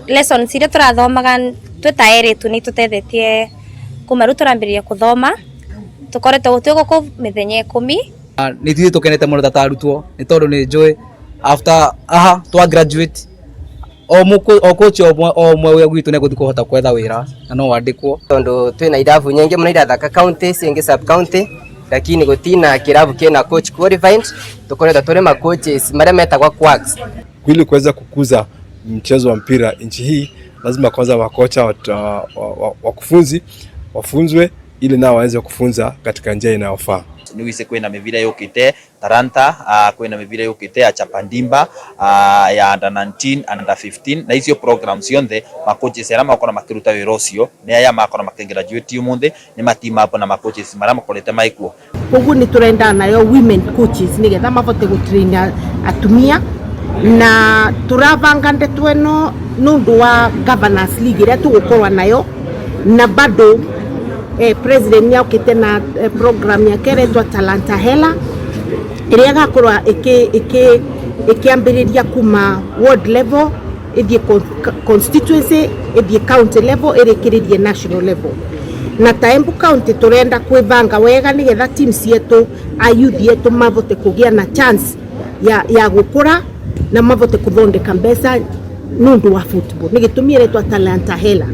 Lesson sire turathomaga twetaere tu ni tutethetie kumaru turambiria kuthoma tukoretwo gutwiko ku mithenya 10 ni thie tukenete muno tatarutwo ni tondu ni njui after twa graduate o coach o mwe gwitu ne guthi kuhota kwetha wira na no wandikwo tondu twina irabu nyingi muno irathaka county singi sub county lakini gutina kirabu kina coach qualified tukoreta turi ma coaches maria metagwa quacks. Ili kuweza kukuza mchezo wa mpira nchi hii lazima kwanza makocha wakufunzi wafunzwe ili nao waweze kufunza katika njia inayofaa. Ni wise kwena mivira yokite Taranta kwena mivira yokite Chapandimba ya under 19 under 15 na hizo programs yonde makoches era makona makiruta wirosio ne aya makona makengraduate umunthe ni matima hapo na makoches mara makolete maikuo ugu ni turenda nayo women coaches nigetha mabote gutrain atumia na turavanga ndeto eno nundu wa governance league ria tugukorwa nayo na bado president ni aukite na program ya keretwa Talanta Hela iria gakorwa ikiambiriria kuma ward level ithie constituency ithie county level irikiririe national level na Embu County turenda kwivanga wega nigetha teams yetu ayuthi yetu mavote kugia na chance ya gukura na mavote kuthondeka mbeca nundu wa football nigitumire twa Talanta Hela